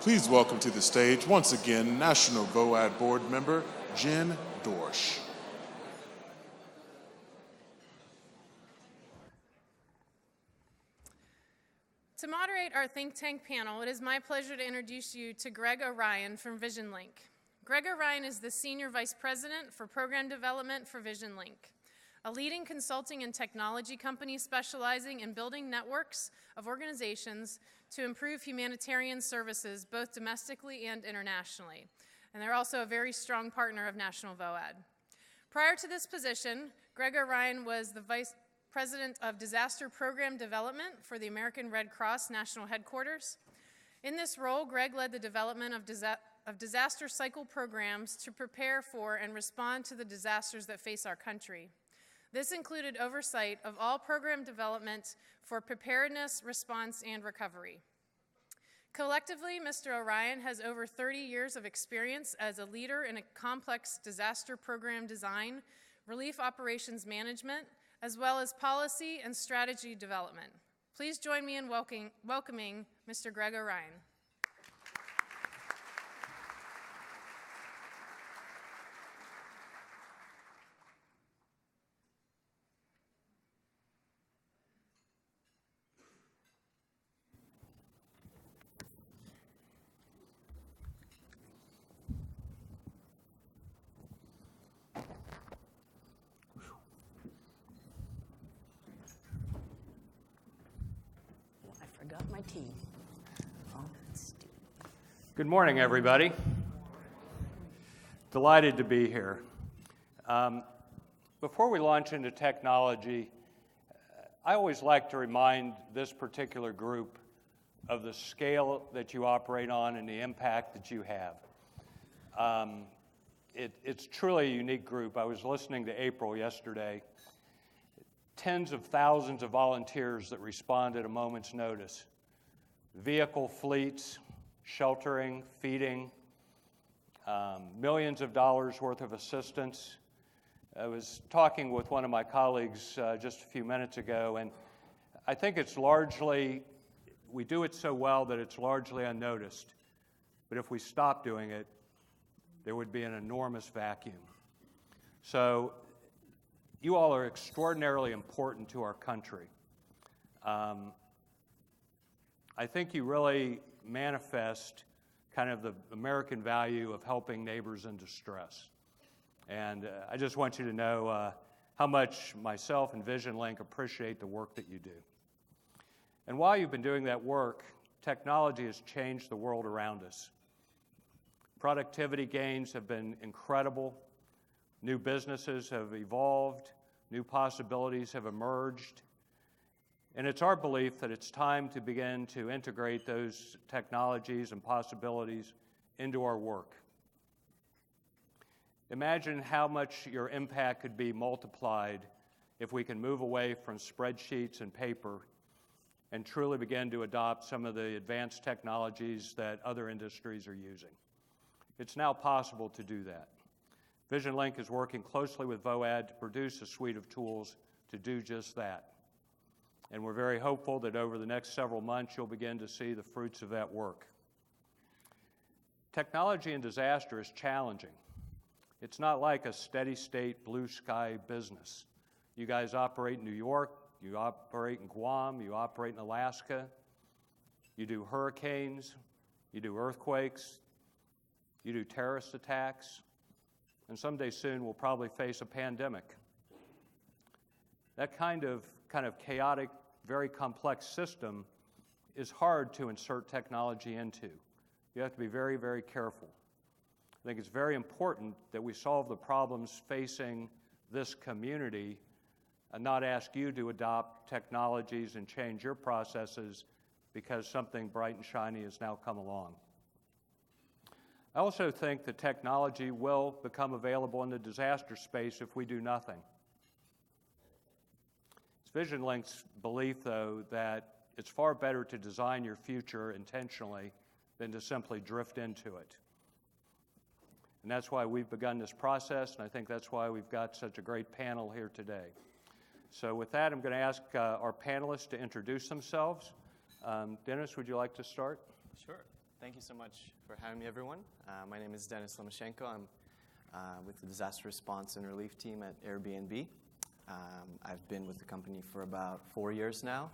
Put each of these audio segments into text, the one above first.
Please welcome to the stage, once again, National NVOAD Board Member Jen Dorsch. To moderate our think tank panel, it is my pleasure to introduce you to Greg Orion from VisionLink. Greg Orion is the Senior Vice President for Program Development for VisionLink, a leading consulting and technology company specializing in building networks of organizations to improve humanitarian services both domestically and internationally. And they're also a very strong partner of National NVOAD. Prior to this position, Greg Orion was the Vice President of Disaster Program Development for the American Red Cross National Headquarters. In this role, Greg led the development of disaster cycle programs to prepare for and respond to the disasters that face our country. This included oversight of all program development for preparedness, response, and recovery. Collectively, Mr. Orion has over 30 years of experience as a leader in a complex disaster program design, relief operations management, as well as policy and strategy development. Please join me in welcoming Mr. Greg Orion. Got my tea. Good morning, everybody. Delighted to be here. Before we launch into technology, I always like to remind this particular group of the scale that you operate on and the impact that you have. It's truly a unique group. I was listening to April yesterday. Tens of thousands of volunteers that respond at a moment's notice. Vehicle fleets, sheltering, feeding, millions of dollars worth of assistance. I was talking with one of my colleagues just a few minutes ago, and I think it's largely, we do it so well that it's largely unnoticed. But if we stop doing it, there would be an enormous vacuum. So, you all are extraordinarily important to our country. I think you really manifest kind of the American value of helping neighbors in distress. And I just want you to know how much myself and VisionLink appreciate the work that you do. And while you've been doing that work, technology has changed the world around us. Productivity gains have been incredible. New businesses have evolved, new possibilities have emerged, and it's our belief that it's time to begin to integrate those technologies and possibilities into our work. Imagine how much your impact could be multiplied if we can move away from spreadsheets and paper and truly begin to adopt some of the advanced technologies that other industries are using. It's now possible to do that. VisionLink is working closely with NVOAD to produce a suite of tools to do just that. And we're very hopeful that over the next several months you'll begin to see the fruits of that work. Technology in disaster is challenging. It's not like a steady state blue sky business. You guys operate in New York, you operate in Guam, you operate in Alaska, you do hurricanes, you do earthquakes, you do terrorist attacks, and someday soon we'll probably face a pandemic. That kind of chaotic, very complex system is hard to insert technology into. You have to be very, very careful. I think it's very important that we solve the problems facing this community and not ask you to adopt technologies and change your processes because something bright and shiny has now come along. I also think that technology will become available in the disaster space if we do nothing. It's VisionLink's belief, though, that it's far better to design your future intentionally than to simply drift into it. And that's why we've begun this process, and I think that's why we've got such a great panel here today. So with that, I'm going to ask our panelists to introduce themselves. Dennis, would you like to start? Sure. Thank you so much for having me, everyone. My name is Dennis Lomachenko. I'm with the Disaster Response and Relief Team at Airbnb. I've been with the company for about 4 years now,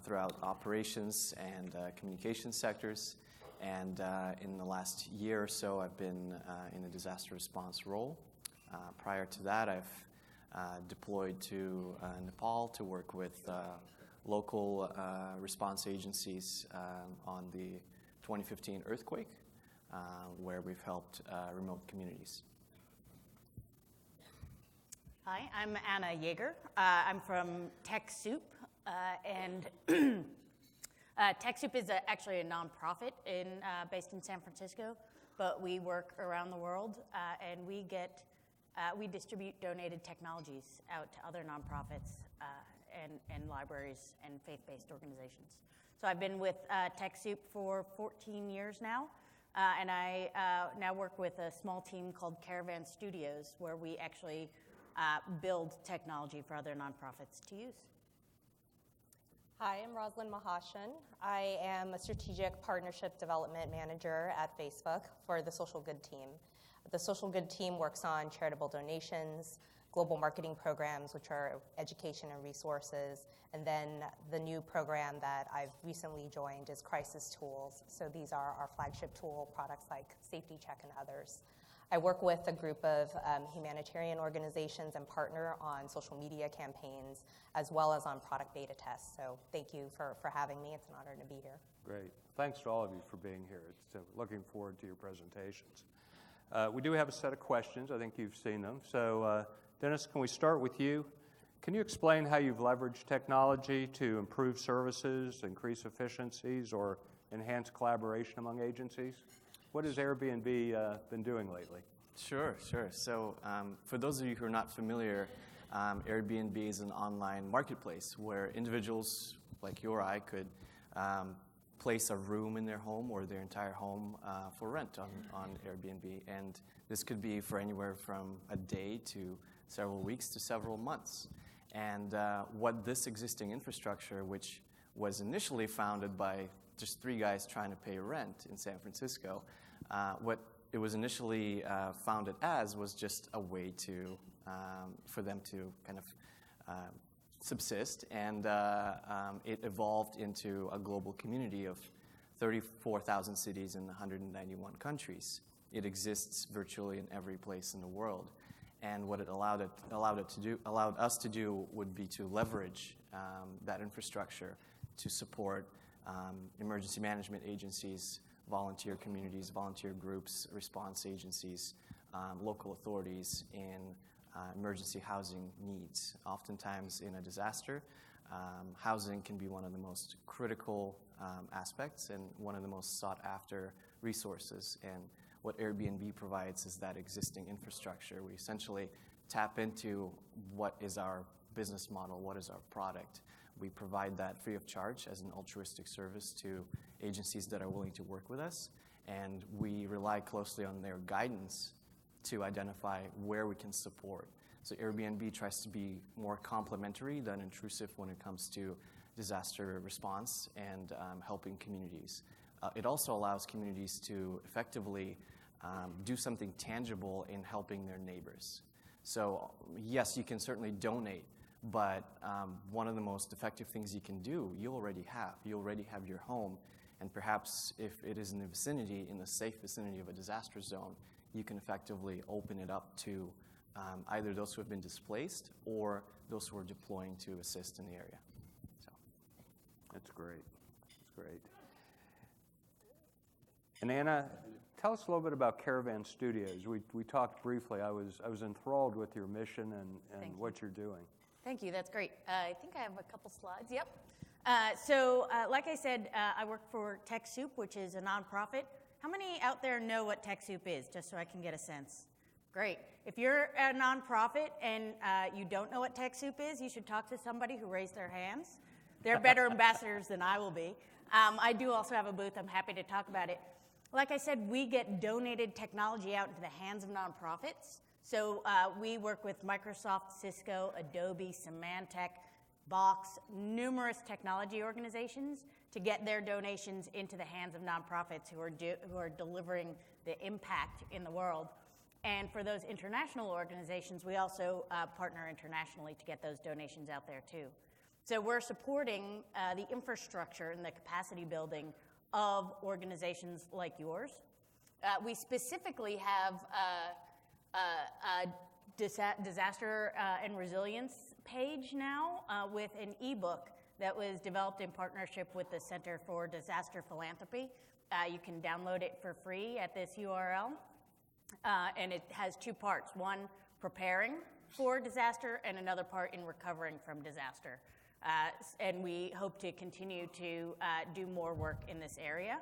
throughout operations and communication sectors. And in the last year or so, I've been in a disaster response role. Prior to that, I've deployed to Nepal to work with local response agencies on the 2015 earthquake, where we've helped remote communities. Hi, I'm Anna Yeager. I'm from TechSoup, and TechSoup is actually a nonprofit based in San Francisco, but we work around the world, and we distribute donated technologies out to other nonprofits and libraries and faith-based organizations. So I've been with TechSoup for 14 years now, and I now work with a small team called Caravan Studios, where we actually build technology for other nonprofits to use. Hi, I'm Roslyn Mahashan. I am a Strategic Partnership Development Manager at Facebook for the Social Good Team. The Social Good Team works on charitable donations, global marketing programs, which are education and resources, and then the new program that I've recently joined is Crisis Tools. So these are our flagship tool products like Safety Check and others. I work with a group of humanitarian organizations and partner on social media campaigns, as well as on product beta tests. So thank you for having me. It's an honor to be here. Great. Thanks to all of you for being here. Looking forward to your presentations. We do have a set of questions. I think you've seen them. So Dennis, can we start with you? Can you explain how you've leveraged technology to improve services, increase efficiencies, or enhance collaboration among agencies? What has Airbnb been doing lately? Sure. So for those of you who are not familiar, Airbnb is an online marketplace where individuals like you or I could place a room in their home or their entire home for rent on Airbnb. And this could be for anywhere from a day to several weeks to several months. And what this existing infrastructure, which was initially founded by just 3 guys trying to pay rent in San Francisco, what it was initially founded as was just a way for them to kind of subsist, and it evolved into a global community of 34,000 cities in 191 countries. It exists virtually in every place in the world, and what it allowed us to do would be to leverage that infrastructure to support emergency management agencies, volunteer communities, volunteer groups, response agencies, local authorities in emergency housing needs. Oftentimes in a disaster, housing can be one of the most critical aspects and one of the most sought after resources. And what Airbnb provides is that existing infrastructure. We essentially tap into what is our business model, what is our product. We provide that free of charge as an altruistic service to agencies that are willing to work with us, and we rely closely on their guidance to identify where we can support. So Airbnb tries to be more complementary than intrusive when it comes to disaster response and helping communities. It also allows communities to effectively do something tangible in helping their neighbors. So yes, you can certainly donate, but one of the most effective things you can do, you already have. You already have your home, and perhaps if it is in the vicinity, in the safe vicinity of a disaster zone, you can effectively open it up to either those who have been displaced or those who are deploying to assist in the area. So. That's great. And Anna, tell us a little bit about Caravan Studios. We talked briefly. I was enthralled with your mission and what you're doing. Thank you. That's great. I think I have a couple slides. Yep. So like I said, I work for TechSoup, which is a nonprofit. How many out there know what TechSoup is, just so I can get a sense? Great. If you're a nonprofit and you don't know what TechSoup is, you should talk to somebody who raised their hands. They're better ambassadors than I will be. I do also have a booth. I'm happy to talk about it. Like I said, we get donated technology out into the hands of nonprofits. So we work with Microsoft, Cisco, Adobe, Symantec, Box, numerous technology organizations to get their donations into the hands of nonprofits who are delivering the impact in the world. And for those international organizations, we also partner internationally to get those donations out there too. So we're supporting the infrastructure and the capacity building of organizations like yours. We specifically have a disaster and resilience page now with an ebook that was developed in partnership with the Center for Disaster Philanthropy. You can download it for free at this URL. And it has two parts, one preparing for disaster and another part in recovering from disaster. And we hope to continue to do more work in this area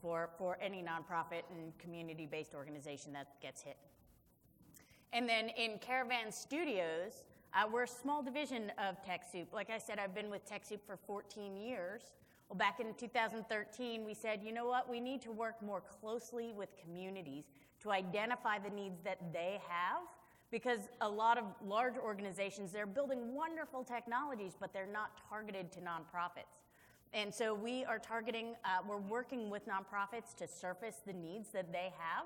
for any nonprofit and community-based organization that gets hit. And then in Caravan Studios, we're a small division of TechSoup. Like I said, I've been with TechSoup for 14 years. Well, back in 2013, we said, you know what, we need to work more closely with communities to identify the needs that they have, because a lot of large organizations, they're building wonderful technologies, but they're not targeted to nonprofits. And so we are targeting, we're working with nonprofits to surface the needs that they have.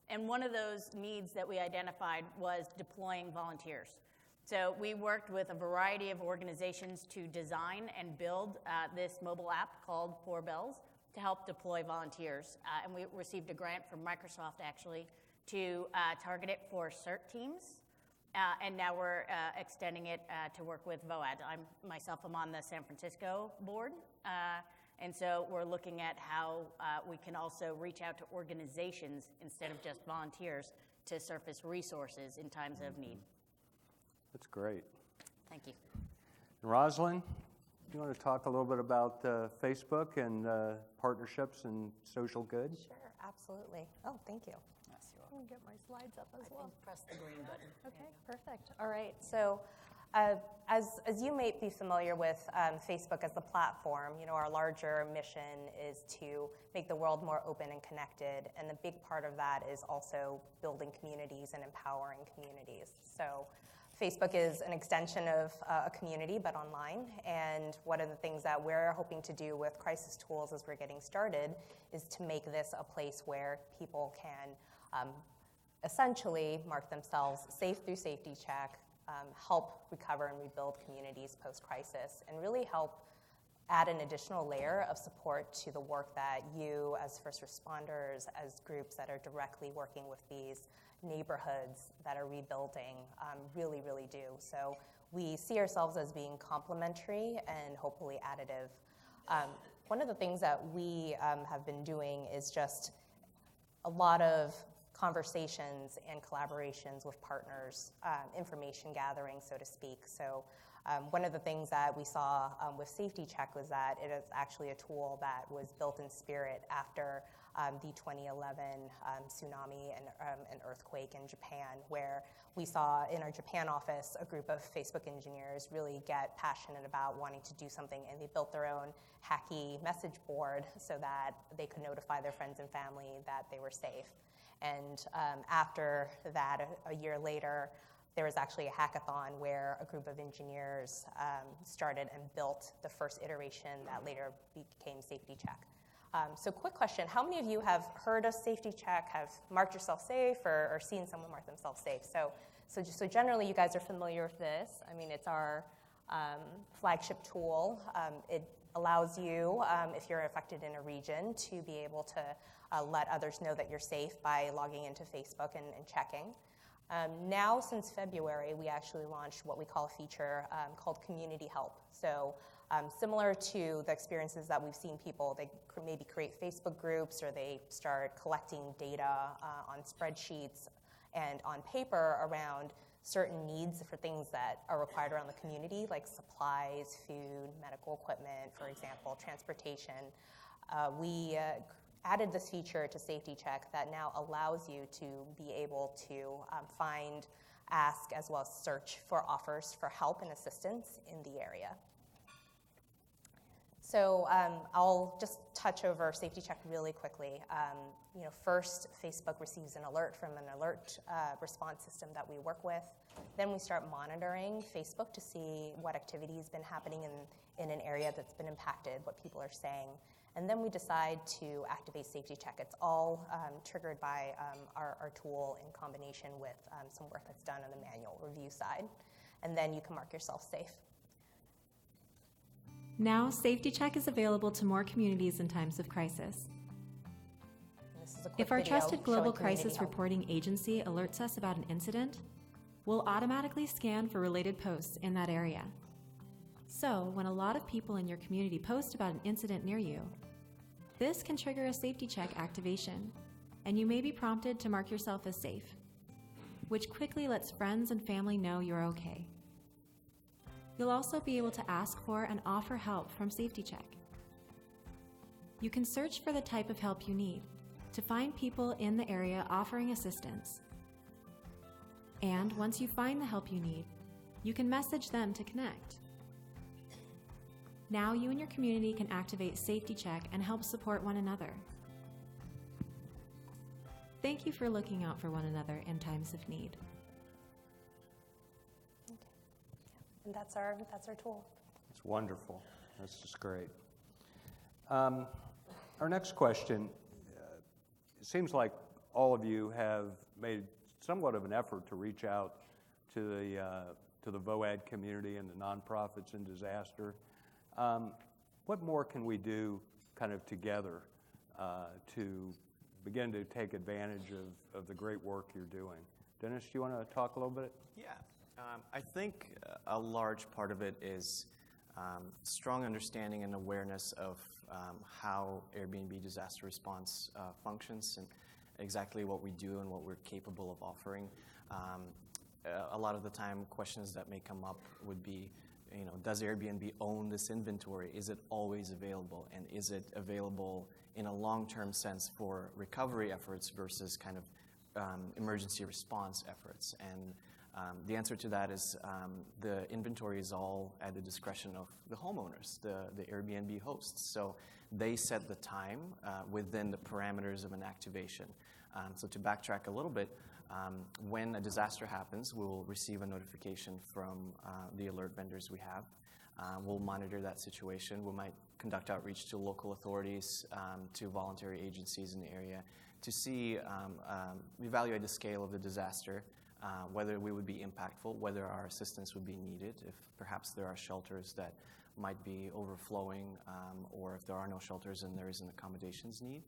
And one of those needs that we identified was deploying volunteers. So we worked with a variety of organizations to design and build this mobile app called 4 Bells to help deploy volunteers. And we received a grant from Microsoft, actually, to target it for CERT teams. And now we're extending it to work with NVOAD. I'm on the San Francisco board. And so we're looking at how we can also reach out to organizations instead of just volunteers to surface resources in times of need. That's great. Thank you. Rosalind, do you want to talk a little bit about Facebook and partnerships and social good? Sure, absolutely. Oh, thank you. Yes, you're Let me get my slides up as I well. think press the green button. Okay, perfect. All right. So, as you may be familiar with Facebook as the platform, you know, our larger mission is to make the world more open and connected, and the big part of that is also building communities and empowering communities. So, Facebook is an extension of a community, but online. And one of the things that we're hoping to do with Crisis Tools as we're getting started is to make this a place where people can essentially mark themselves safe through Safety Check, help recover and rebuild communities post-crisis, and really help add an additional layer of support to the work that you as first responders, as groups that are directly working with these neighborhoods that are rebuilding really, really do. So we see ourselves as being complementary and hopefully additive. One of the things that we have been doing is just a lot of conversations and collaborations with partners, information gathering, so to speak. So one of the things that we saw with Safety Check was that it is actually a tool that was built in spirit after the 2011 tsunami and earthquake in Japan, where we saw in our Japan office a group of Facebook engineers really get passionate about wanting to do something, and they built their own hacky message board so that they could notify their friends and family that they were safe. And after that, a year later, there was actually a hackathon where a group of engineers started and built the first iteration that later became Safety Check. So quick question, how many of you have heard of Safety Check, have marked yourself safe, or seen someone mark themselves safe? So generally you guys are familiar with this. I mean, it's our flagship tool. It allows you, if you're affected in a region, to be able to let others know that you're safe by logging into Facebook and checking. Now, since February, we actually launched what we call a feature called Community Help. So similar to the experiences that we've seen people, they maybe create Facebook groups or they start collecting data on spreadsheets and on paper around certain needs for things that are required around the community, like supplies, food, medical equipment, for example, transportation. We added this feature to Safety Check that now allows you to be able to find, ask, as well as search for offers for help and assistance in the area. So I'll just touch over Safety Check really quickly. First, Facebook receives an alert from an alert response system that we work with. Then we start monitoring Facebook to see what activity has been happening in an area that's been impacted, what people are saying. And then we decide to activate Safety Check. It's all triggered by our tool in combination with some work that's done on the manual review side. And then you can mark yourself safe. Now, Safety Check is available to more communities in times of crisis. This is a quick If our video trusted global showing community crisis help. reporting agency alerts us about an incident, we'll automatically scan for related posts in that area. So, when a lot of people in your community post about an incident near you, this can trigger a Safety Check activation, and you may be prompted to mark yourself as safe, which quickly lets friends and family know you're okay. You'll also be able to ask for and offer help from Safety Check. You can search for the type of help you need to find people in the area offering assistance. And once you find the help you need, you can message them to connect. Now you and your community can activate Safety Check and help support one another. Thank you for looking out for one another in times of need. And that's our tool. It's wonderful. That's just great. Our next question, it seems like all of you have made somewhat of an effort to reach out to the VOAD community and the nonprofits in disaster. What more can we do kind of together to begin to take advantage of the great work you're doing? Dennis, do you want to talk a little bit? Yeah. I think a large part of it is strong understanding and awareness of how Airbnb disaster response functions and exactly what we do and what we're capable of offering. A lot of the time, questions that may come up would be, does Airbnb own this inventory? Is it always available? And is it available in a long-term sense for recovery efforts versus kind of emergency response efforts? And the answer to that is the inventory is all at the discretion of the homeowners, the Airbnb hosts. So they set the time within the parameters of an activation. So to backtrack a little bit, when a disaster happens, we'll receive a notification from the alert vendors we have. We'll monitor that situation. We might conduct outreach to local authorities, to voluntary agencies in the area to see, evaluate the scale of the disaster, whether we would be impactful, whether our assistance would be needed, if perhaps there are shelters that might be overflowing, or if there are no shelters and there is an accommodations need.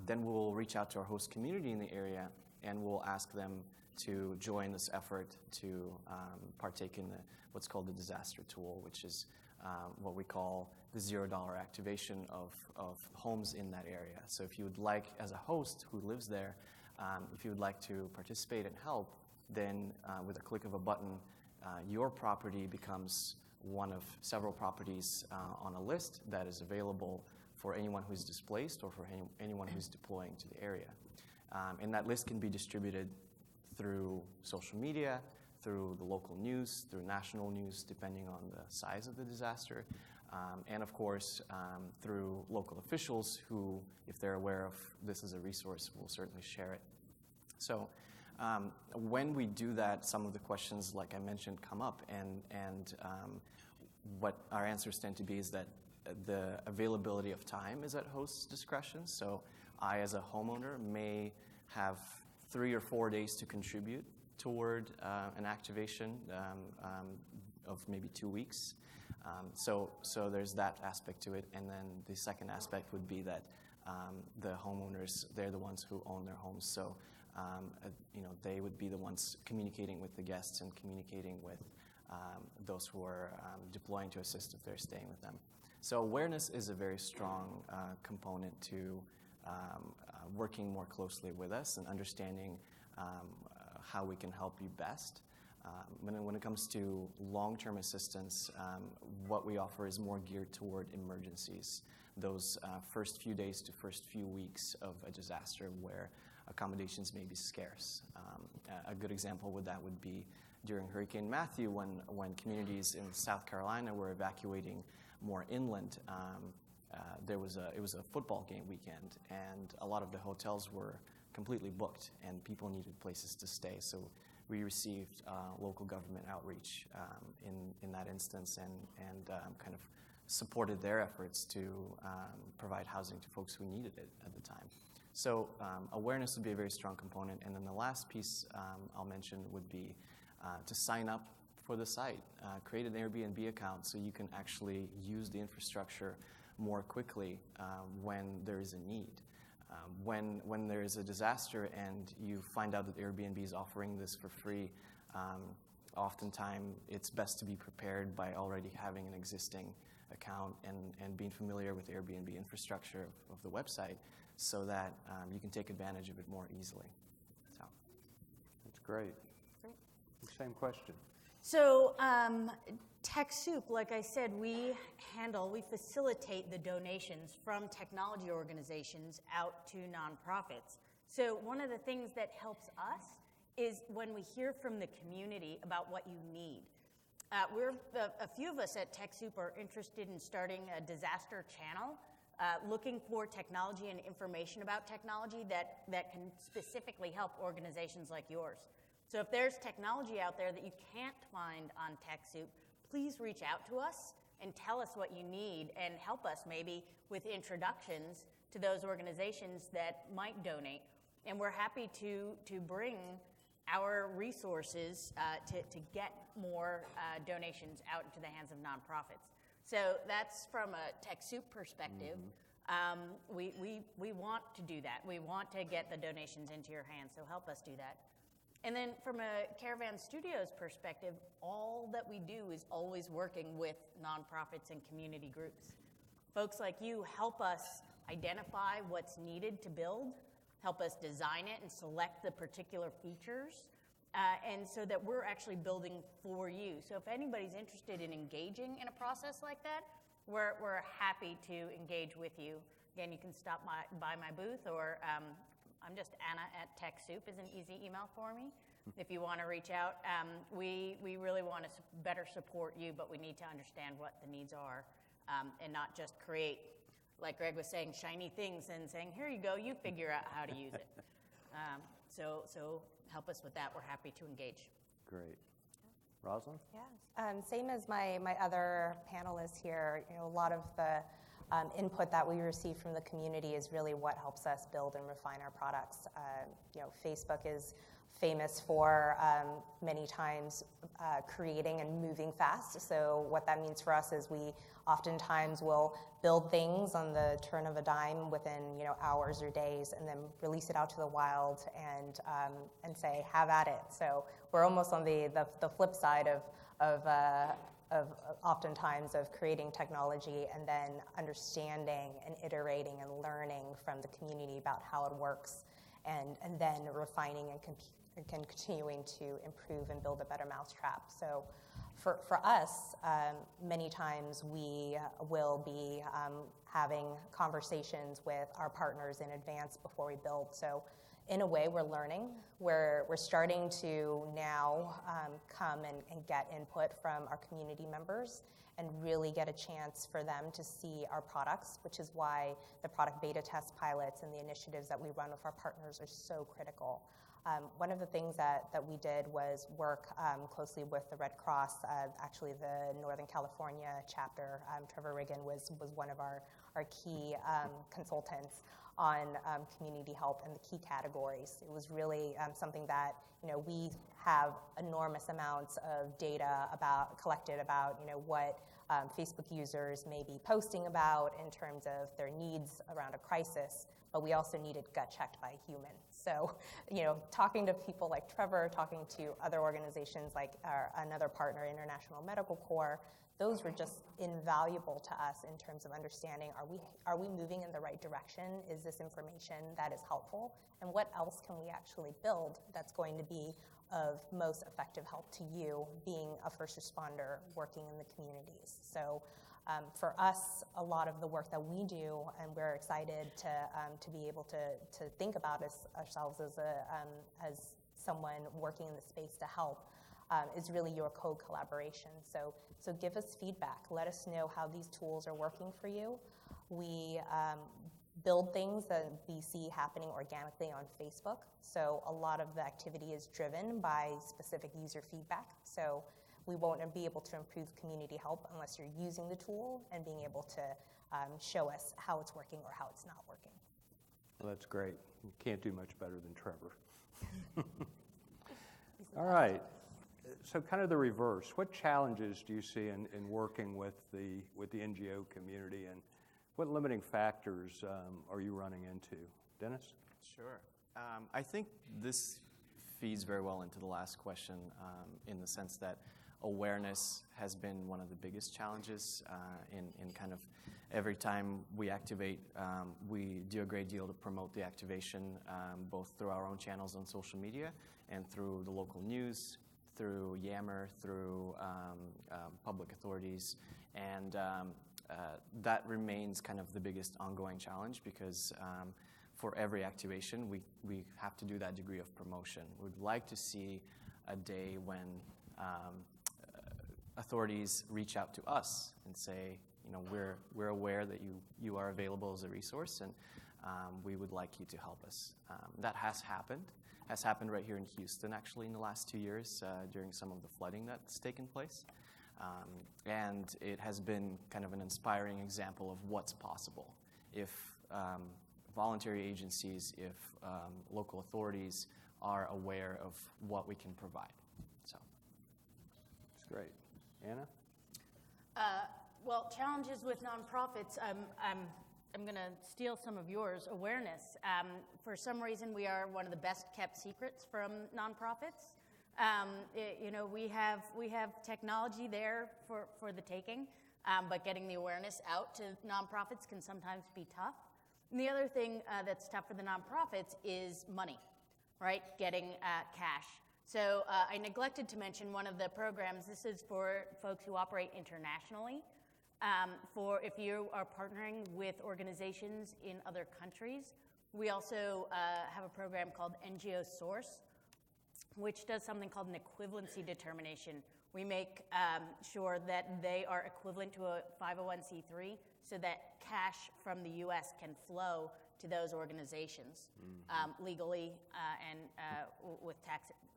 Then we'll reach out to our host community in the area and we'll ask them to join this effort to partake in what's called the disaster tool, which is what we call the $0 activation of homes in that area. So if you would like, as a host who lives there, if you would like to participate and help, then with a click of a button, your property becomes one of several properties on a list that is available for anyone who's displaced or for anyone who's deploying to the area. And that list can be distributed through social media, through the local news, through national news, depending on the size of the disaster, and of course, through local officials who, if they're aware of this as a resource, will certainly share it. So when we do that, some of the questions, like I mentioned, come up, and what our answers tend to be is that the availability of time is at host's discretion. So I, as a homeowner, may have 3 or 4 days to contribute toward an activation of maybe 2 weeks. So there's that aspect to it. And then the second aspect would be that the homeowners, they're the ones who own their homes. So they would be the ones communicating with the guests and communicating with those who are deploying to assist if they're staying with them. So awareness is a very strong component to working more closely with us and understanding how we can help you best. When it comes to long-term assistance, what we offer is more geared toward emergencies, those first few days to first few weeks of a disaster where accommodations may be scarce. A good example with that would be during Hurricane Matthew when communities in South Carolina were evacuating more inland, it was a football game weekend, and a lot of the hotels were completely booked, and people needed places to stay. So we received local government outreach in that instance, and kind of supported their efforts to provide housing to folks who needed it at the time. So awareness would be a very strong component. And then the last piece I'll mention would be to sign up for the site. Create an Airbnb account so you can actually use the infrastructure more quickly when there is a need. When there is a disaster and you find out that Airbnb is offering this for free, oftentimes it's best to be prepared by already having an existing account and being familiar with Airbnb infrastructure of the website so that you can take advantage of it more easily. So. That's great. Same question. So TechSoup, like I said, we facilitate the donations from technology organizations out to nonprofits. So one of the things that helps us is when we hear from the community about what you need. A few of us at TechSoup are interested in starting a disaster channel, looking for technology and information about technology that can specifically help organizations like yours. So if there's technology out there that you can't find on TechSoup, please reach out to us and tell us what you need and help us maybe with introductions to those organizations that might donate. And we're happy to bring our resources to get more donations out into the hands of nonprofits. So that's from a TechSoup perspective. We want to do that. We want to get the donations into your hands, so help us do that. And then from a Caravan Studios perspective, all that we do is always working with nonprofits and community groups. Folks like you help us identify what's needed to build, help us design it and select the particular features, and so that we're actually building for you. So if anybody's interested in engaging in a process like that, we're happy to engage with you. Again, you can stop by my booth, or I'm just Anna at TechSoup is an easy email for me. If you want to reach out, we really want to better support you, but we need to understand what the needs are and not just create, like Greg was saying, shiny things and saying, here you go, you figure out how to use it. So help us with that. We're happy to engage. Great. Rosalind? Yes. Same as my other panelists here, a lot of the input that we receive from the community is really what helps us build and refine our products. Facebook is famous for many times creating and moving fast. So what that means for us is we oftentimes will build things on the turn of a dime within hours or days, and then release it out to the wild and say, have at it. So we're almost on the flip side of oftentimes of creating technology and then understanding and iterating and learning from the community about how it works, and then refining and continuing to improve and build a better mousetrap. So for us, many times we will be having conversations with our partners in advance before we build. So in a way, we're learning. We're starting to now come and get input from our community members and really get a chance for them to see our products, which is why the product beta test pilots and the initiatives that we run with our partners are so critical. One of the things that we did was work closely with the Red Cross. Actually, the Northern California chapter, Trevor Riggin was one of our key consultants on community help and the key categories. It was really something that we have enormous amounts of data collected about what Facebook users may be posting about in terms of their needs around a crisis, but we also needed gut checked by a human. So, talking to people like Trevor, talking to other organizations like another partner, International Medical Corps, those were just invaluable to us in terms of understanding, are we moving in the right direction? Is this information that is helpful? And what else can we actually build that's going to be of most effective help to you, being a first responder working in the communities? So for us, a lot of the work that we do, and we're excited to be able to think about ourselves as someone working in the space to help, is really your co-collaboration. So give us feedback. Let us know how these tools are working for you. We build things that we see happening organically on Facebook. So a lot of the activity is driven by specific user feedback. So we won't be able to improve community help unless you're using the tool and being able to show us how it's working or how it's not working. Well, that's great. You can't do much better than Trevor. All right. So kind of the reverse. What challenges do you see in working with the NGO community, and what limiting factors are you running into? Dennis? Sure. I think this feeds very well into the last question in the sense that awareness has been one of the biggest challenges in kind of every time we activate, we do a great deal to promote the activation both through our own channels on social media and through the local news, through Yammer, through public authorities, and that remains kind of the biggest ongoing challenge because for every activation, we have to do that degree of promotion. We'd like to see a day when authorities reach out to us and say, you know, we're aware that you are available as a resource, and we would like you to help us. That has happened right here in Houston, actually, in the last 2 years during some of the flooding that's taken place. And it has been kind of an inspiring example of what's possible if voluntary agencies, if local authorities are aware of what we can provide. So, that's great. Anna? Well, challenges with nonprofits, I'm going to steal some of yours. Awareness. For some reason, we are one of the best kept secrets from nonprofits. We have technology there for the taking, but getting the awareness out to nonprofits can sometimes be tough. And the other thing that's tough for the nonprofits is money, right? Getting cash. So I neglected to mention one of the programs. This is for folks who operate internationally. For if you are partnering with organizations in other countries, we also have a program called NGO Source, which does something called an equivalency determination. We make sure that they are equivalent to a 501c3 so that cash from the U.S. can flow to those organizations legally and with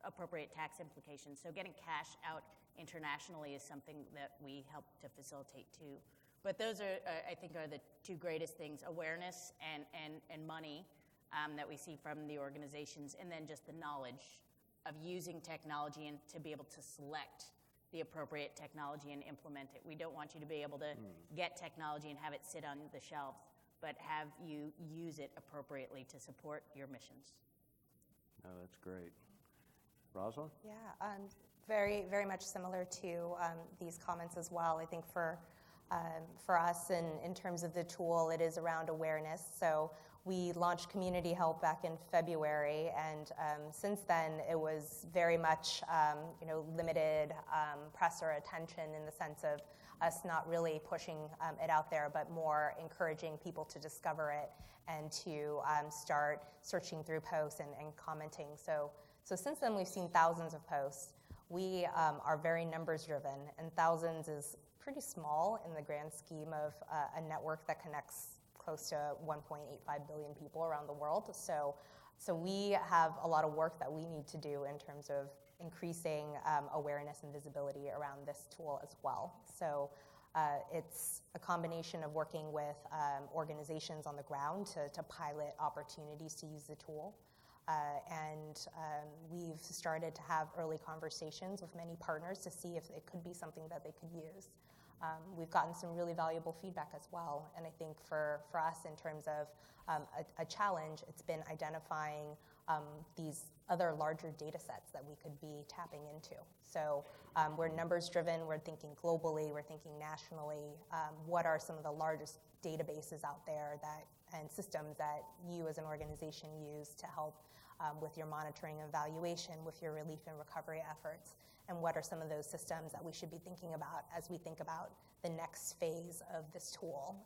appropriate tax implications. So getting cash out internationally is something that we help to facilitate too. But those are, I think, are the two greatest things: awareness and money that we see from the organizations, and then just the knowledge of using technology and to be able to select the appropriate technology and implement it. We don't want you to be able to get technology and have it sit on the shelves, but have you use it appropriately to support your missions. Oh, that's great. Rosalind? Yeah, very, very much similar to these comments as well. I think for us, in terms of the tool, it is around awareness. So we launched Community Help back in February, and since then it was very much limited press or attention in the sense of us not really pushing it out there, but more encouraging people to discover it and to start searching through posts and commenting. So since then we've seen thousands of posts. We are very numbers driven, and thousands is pretty small in the grand scheme of a network that connects close to 1.85 billion people around the world. So we have a lot of work that we need to do in terms of increasing awareness and visibility around this tool as well. So it's a combination of working with organizations on the ground to pilot opportunities to use the tool. And we've started to have early conversations with many partners to see if it could be something that they could use. We've gotten some really valuable feedback as well, and I think for us in terms of a challenge, it's been identifying these other larger data sets that we could be tapping into. So we're numbers driven, we're thinking globally, we're thinking nationally. What are some of the largest databases out there and systems that you as an organization use to help with your monitoring and evaluation, with your relief and recovery efforts? And what are some of those systems that we should be thinking about as we think about the next phase of this tool,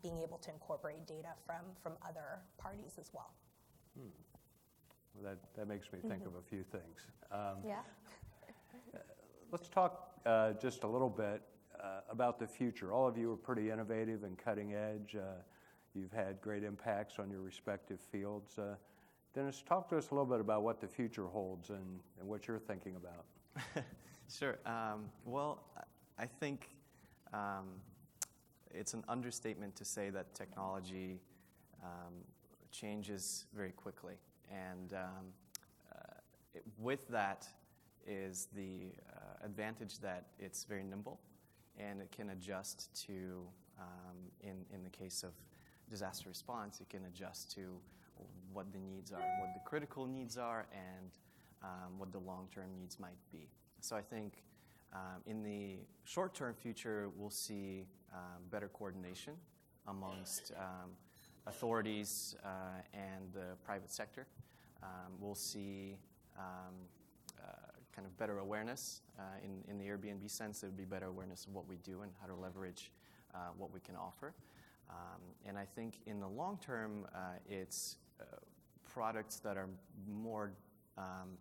being able to incorporate data from other parties as well? Well, that makes me think of a few things. Yeah. Let's talk just a little bit about the future. All of you are pretty innovative and cutting edge. You've had great impacts on your respective fields. Dennis, talk to us a little bit about what the future holds and what you're thinking about. Sure. Well, I think it's an understatement to say that technology changes very quickly. And with that is the advantage that it's very nimble and it can adjust to, in the case of disaster response, it can adjust to what the needs are, what the critical needs are, and what the long-term needs might be. So I think in the short-term future, we'll see better coordination amongst authorities and the private sector. We'll see kind of better awareness. In the Airbnb sense, there would be better awareness of what we do and how to leverage what we can offer. And I think in the long term, it's products that are more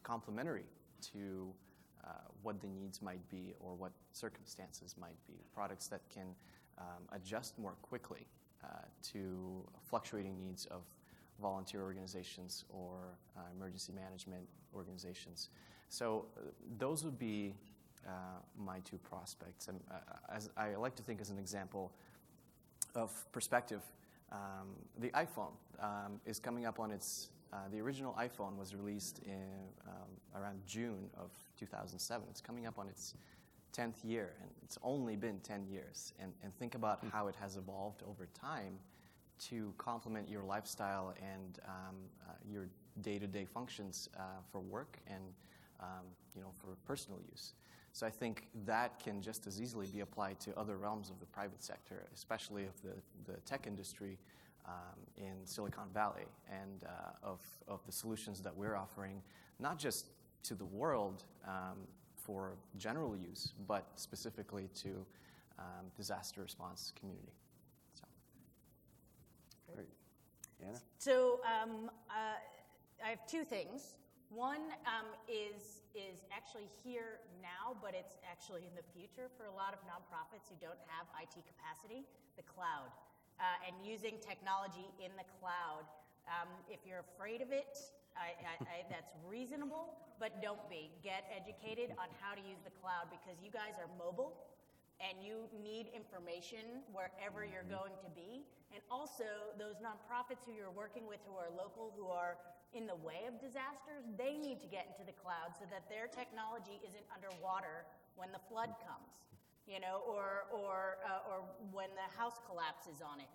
complementary to what the needs might be or what circumstances might be. Products that can adjust more quickly to fluctuating needs of volunteer organizations or emergency management organizations. So those would be my two prospects. And as I like to think as an example of perspective, the iPhone is coming up on its, the original iPhone was released in around June of 2007. It's coming up on its 10th year, and it's only been 10 years. And think about how it has evolved over time to complement your lifestyle and your day-to-day functions for work and for personal use. So I think that can just as easily be applied to other realms of the private sector, especially of the tech industry in Silicon Valley, and of the solutions that we're offering, not just to the world for general use, but specifically to disaster response community. So. Great. Anna? So I have two things. One is actually here now, but it's actually in the future for a lot of nonprofits who don't have IT capacity, the cloud. And using technology in the cloud. If you're afraid of it, that's reasonable, but don't be. Get educated on how to use the cloud because you guys are mobile and you need information wherever you're going to be. And also, those nonprofits who you're working with who are local, who are in the way of disasters, they need to get into the cloud so that their technology isn't underwater when the flood comes. Or when the house collapses on it.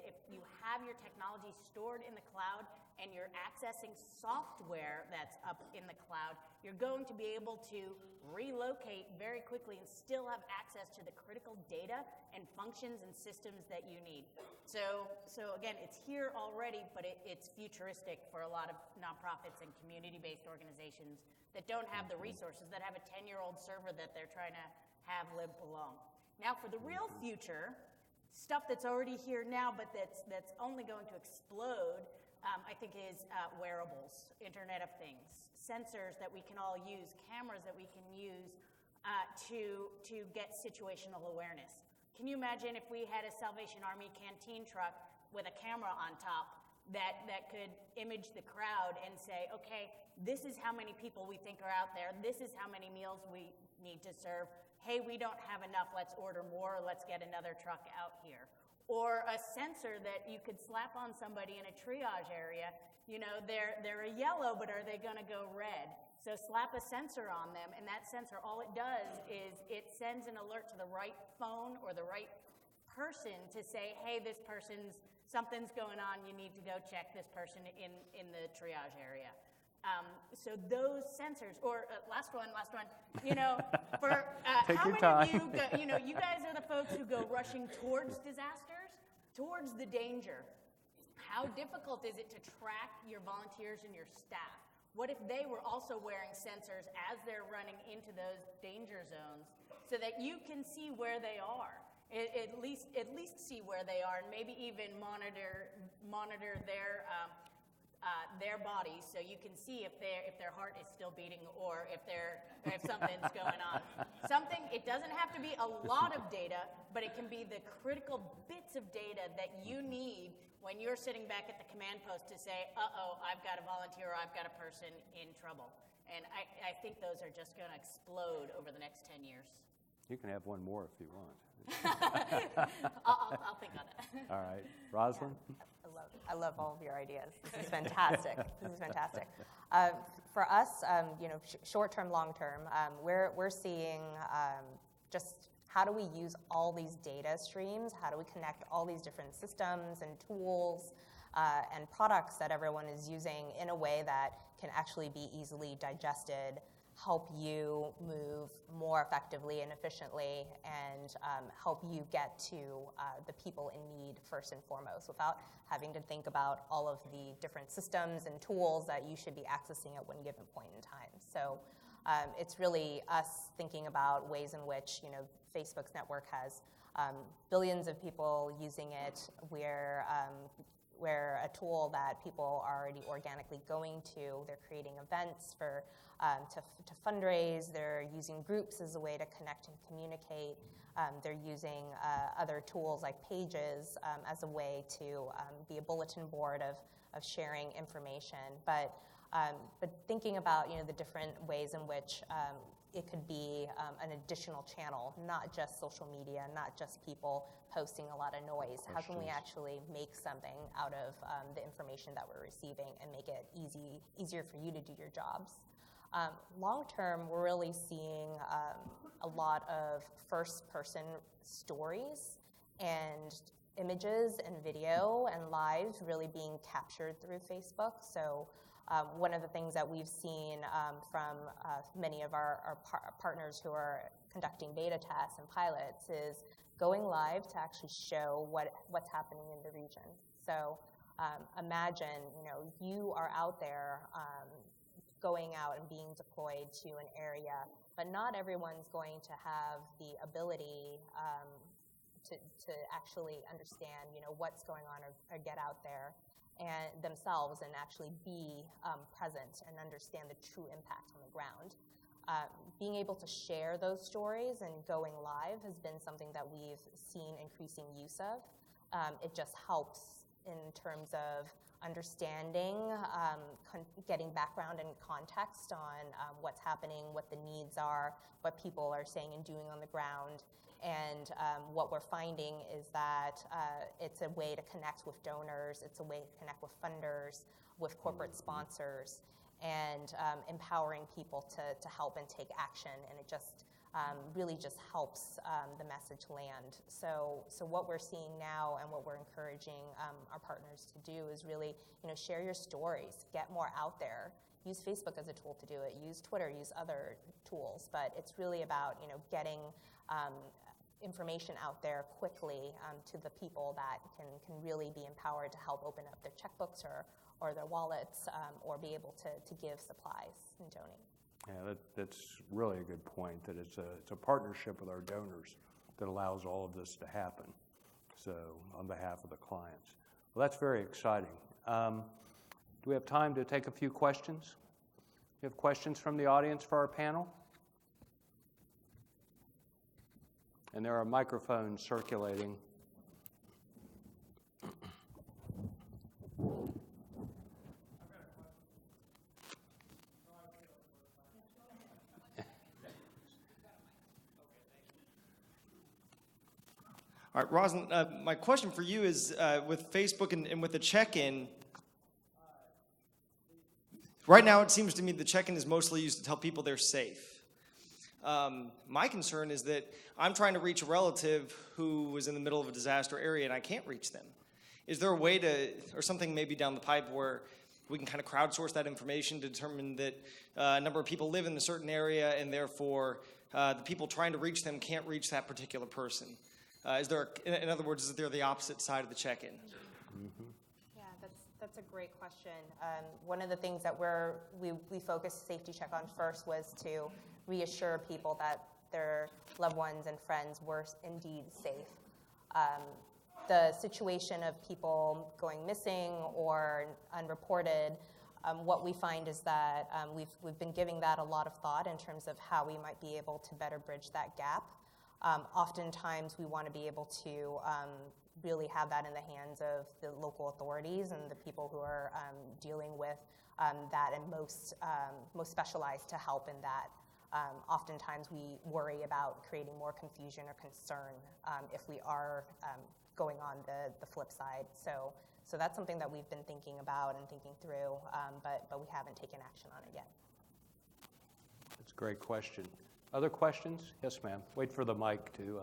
If you have your technology stored in the cloud and you're accessing software that's up in the cloud, you're going to be able to relocate very quickly and still have access to the critical data and functions and systems that you need. So again, it's here already, but it's futuristic for a lot of nonprofits and community-based organizations that don't have the resources, that have a 10-year-old server that they're trying to have limp along. Now for the real future, stuff that's already here now but that's only going to explode, I think is wearables, Internet of Things, sensors that we can all use, cameras that we can use to get situational awareness. Can you imagine if we had a Salvation Army canteen truck with a camera on top that could image the crowd and say, okay, this is how many people we think are out there, this is how many meals we need to serve, hey, we don't have enough, let's order more, let's get another truck out here. Or a sensor that you could slap on somebody in a triage area, they're a yellow, but are they gonna go red? So slap a sensor on them, and that sensor, all it does is it sends an alert to the right phone or the right person to say, hey, something's going on, you need to go check this person in the triage area. So those sensors, or last one, for Take how your many time. of you, you guys are the folks who go rushing towards disasters, towards the danger. How difficult is it to track your volunteers and your staff? What if they were also wearing sensors as they're running into those danger zones so that you can see where they are? At least see where they are, and maybe even monitor their their bodies, so you can see if their heart is still beating or if something's going on. It doesn't have to be a lot of data, but it can be the critical bits of data that you need when you're sitting back at the command post to say, uh-oh, I've got a volunteer or I've got a person in trouble. And I think those are just going to explode over the next 10 years. You can have one more if you want. I'll think on it. All right. Rosalind? I love all of your ideas. This is fantastic. This is fantastic. For us, short-term, long-term, we're seeing just how do we use all these data streams? How do we connect all these different systems and tools and products that everyone is using in a way that can actually be easily digested, help you move more effectively and efficiently, and help you get to the people in need first and foremost without having to think about all of the different systems and tools that you should be accessing at one given point in time. So it's really us thinking about ways in which Facebook's network has billions of people using it, where a tool that people are already organically going to, they're creating events to fundraise, they're using groups as a way to connect and communicate, they're using other tools like Pages as a way to be a bulletin board of sharing information. But thinking about the different ways in which it could be an additional channel, not just social media, not just people posting a lot of noise. How can we actually make something out of the information that we're receiving and make it easier for you to do your jobs? Long term, we're really seeing a lot of first-person stories and images and video and live really being captured through Facebook. So one of the things that we've seen from many of our partners who are conducting beta tests and pilots is going live to actually show what's happening in the region. So imagine, you are out there going out and being deployed to an area, but not everyone's going to have the ability to actually understand, what's going on or get out there and themselves and actually be present and understand the true impact on the ground. Being able to share those stories and going live has been something that we've seen increasing use of. It just helps in terms of understanding, getting background and context on what's happening, what the needs are, what people are saying and doing on the ground. And what we're finding is that it's a way to connect with donors, it's a way to connect with funders, with corporate sponsors, and empowering people to help and take action. And it just really just helps the message land. So what we're seeing now and what we're encouraging our partners to do is really, share your stories, get more out there. Use Facebook as a tool to do it. Use Twitter, use other tools. But it's really about, getting information out there quickly to the people that can really be empowered to help open up their checkbooks or their wallets or be able to give supplies and donate. Yeah, that's really a good point, that it's a partnership with our donors that allows all of this to happen, so on behalf of the clients. Well, that's very exciting. Do we have time to take a few questions? Do you have questions from the audience for our panel? And there are microphones circulating. All right, Rosalind, my question for you is with Facebook and with the check-in, right now it seems to me the check-in is mostly used to tell people they're safe. My concern is that I'm trying to reach a relative who was in the middle of a disaster area and I can't reach them. Is there a way to, or something maybe down the pipe where we can kind of crowdsource that information to determine that a number of people live in a certain area and therefore the people trying to reach them can't reach that particular person? Is there, in other words, is there the opposite side of the check-in? Mm-hmm. Yeah, that's a great question. One of the things that we focused Safety Check on first was to reassure people that their loved ones and friends were indeed safe. the situation of people going missing or unreported, what we find is that we've been giving that a lot of thought in terms of how we might be able to better bridge that gap. Oftentimes we want to be able to really have that in the hands of the local authorities and the people who are dealing with that and most specialized to help in that. Oftentimes we worry about creating more confusion or concern if we are going on the flip side. So that's something that we've been thinking about and thinking through, but we haven't taken action on it yet. That's a great question. Other questions? Yes, ma'am. Wait for the mic to...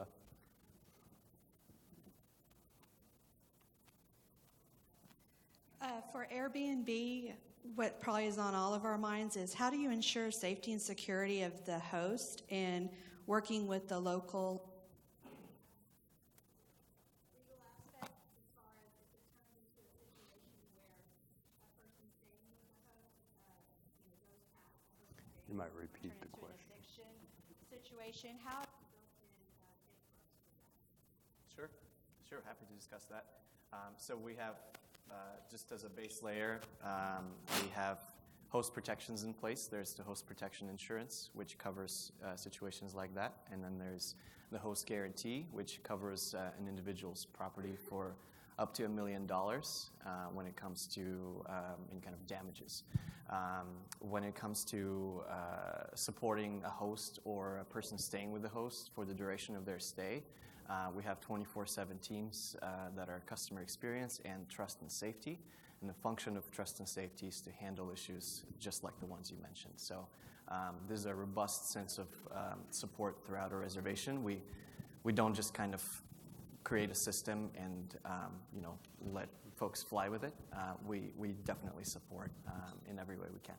For Airbnb, what probably is on all of our minds is how do you ensure safety and security of the host and working with the local legal aspect as far as if it turns into a situation where a person staying with the host goes past the person staying You might with repeat the turn into question. an eviction situation. How do you built in safeguards for that? Sure, happy to discuss that. So we have, just as a base layer, we have host protections in place. There's the host protection insurance, which covers situations like that. And then there's the host guarantee, which covers an individual's property for up to $1 million when it comes to any kind of damages. When it comes to supporting a host or a person staying with the host for the duration of their stay, we have 24/7 teams that are customer experience and trust and safety. And the function of trust and safety is to handle issues just like the ones you mentioned. So there's a robust sense of support throughout our reservation. We don't just kind of create a system and let folks fly with it. We definitely support in every way we can.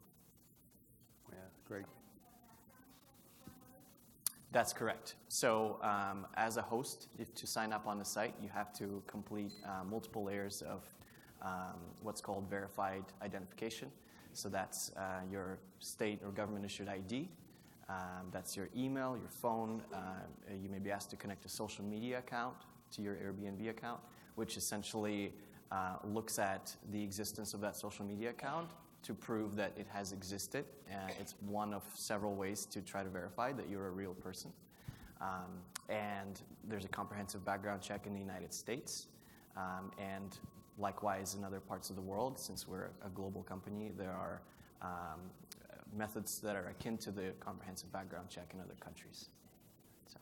Yeah, great. That's correct. So as a host, to sign up on the site, you have to complete multiple layers of what's called verified identification. So that's your state or government issued ID. That's your email, your phone. You may be asked to connect a social media account to your Airbnb account, which essentially looks at the existence of that social media account to prove that it has existed. It's one of several ways to try to verify that you're a real person. And there's a comprehensive background check in the United States. And likewise in other parts of the world, since we're a global company, there are methods that are akin to the comprehensive background check in other countries. So.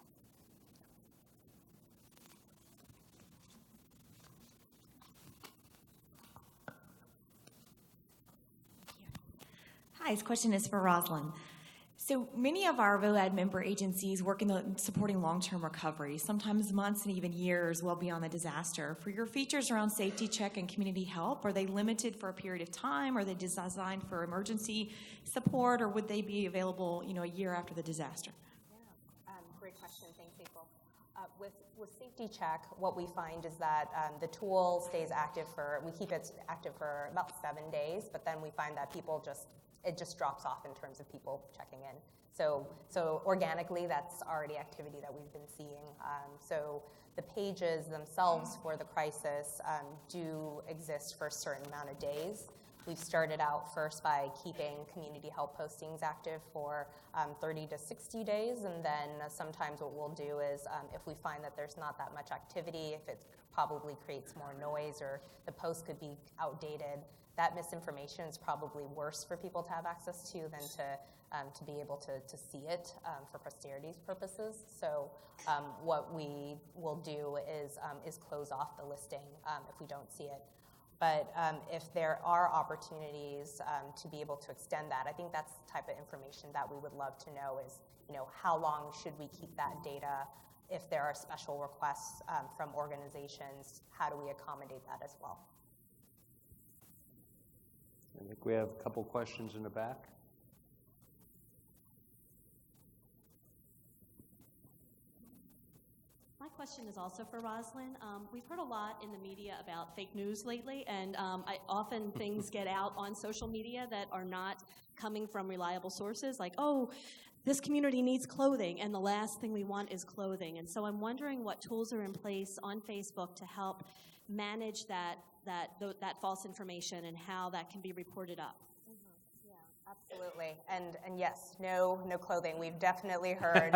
Hi, this question is for Rosalind. So many of our NVOAD member agencies work in supporting long-term recovery, sometimes months and even years well beyond the disaster. For your features around safety check and community help, are they limited for a period of time? Are they designed for emergency support, or would they be available, a year after the disaster? Yeah, great question. Thanks, April. With Safety Check, what we find is that the tool stays active we keep it active for about 7 days, but then we find that it just drops off in terms of people checking in. So organically, that's already activity that we've been seeing. So the pages themselves for the crisis do exist for a certain amount of days. We've started out first by keeping community help postings active for 30 to 60 days, and then sometimes what we'll do is if we find that there's not that much activity, if it probably creates more noise or the post could be outdated, that misinformation is probably worse for people to have access to than to be able to see it for posterity's purposes. So what we will do is close off the listing if we don't see it. But if there are opportunities to be able to extend that, I think that's the type of information that we would love to know is, how long should we keep that data? If there are special requests from organizations, how do we accommodate that as well? I think we have a couple questions in the back. My question is also for Rosalind. We've heard a lot in the media about fake news lately, and often things get out on social media that are not coming from reliable sources, like, this community needs clothing, and the last thing we want is clothing. And so I'm wondering what tools are in place on Facebook to help manage that false information and how that can be reported up. Absolutely, and yes, no clothing. We've definitely heard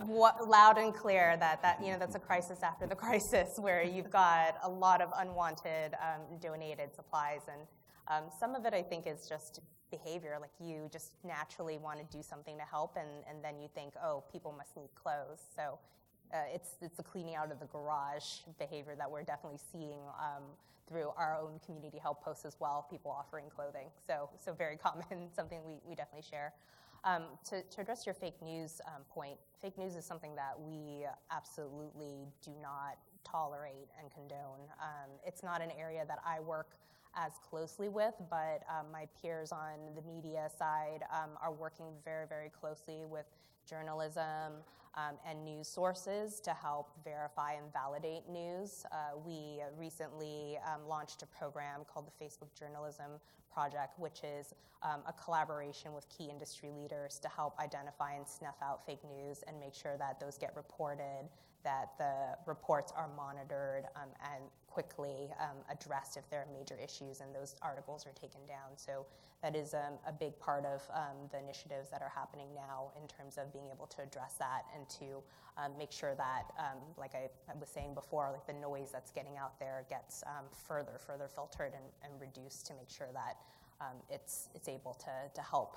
loud and clear that that's a crisis after the crisis, where you've got a lot of unwanted donated supplies, and some of it I think is just behavior. Like you just naturally want to do something to help, and then you think, oh, people must need clothes. So it's the cleaning out of the garage behavior that we're definitely seeing through our own community help posts as well, people offering clothing. So very common, something we definitely share. To address your fake news point, fake news is something that we absolutely do not tolerate and condone. It's not an area that I work as closely with, but my peers on the media side are working very, very closely with journalism and news sources to help verify and validate news. We recently launched a program called the Facebook Journalism Project, which is a collaboration with key industry leaders to help identify and snuff out fake news and make sure that those get reported, that the reports are monitored and quickly addressed if there are major issues and those articles are taken down. So that is a big part of the initiatives that are happening now in terms of being able to address that and to make sure that, like I was saying before, like the noise that's getting out there gets further filtered and reduced to make sure that it's able to help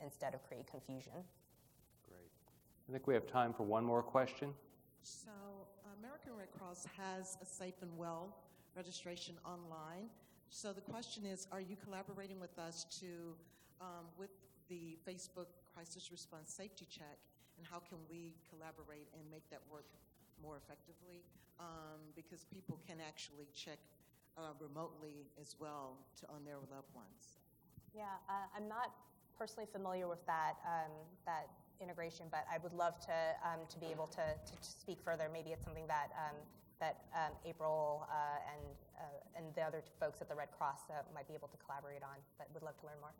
instead of create confusion. Great. I think we have time for one more question. So American Red Cross has a Safe and Well registration online. So the question is, are you collaborating with us with the Facebook Crisis Response Safety Check, and how can we collaborate and make that work more effectively? Because people can actually check remotely as well on their loved ones. Yeah, I'm not personally familiar with that integration, but I would love to be able to speak further. Maybe it's something that April and the other folks at the Red Cross might be able to collaborate on, but would love to learn more.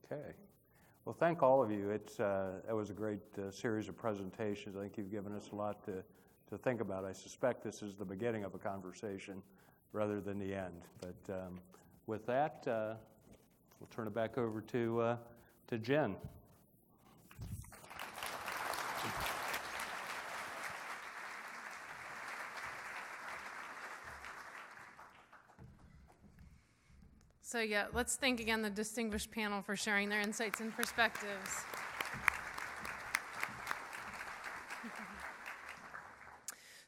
Okay. Well, thank all of you. It was a great series of presentations. I think you've given us a lot to think about. I suspect this is the beginning of a conversation rather than the end. But with that, we'll turn it back over to Jen. So yeah, let's thank again the distinguished panel for sharing their insights and perspectives.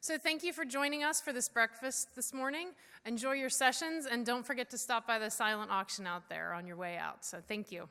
So thank you for joining us for this breakfast this morning. Enjoy your sessions, and don't forget to stop by the silent auction out there on your way out. So thank you.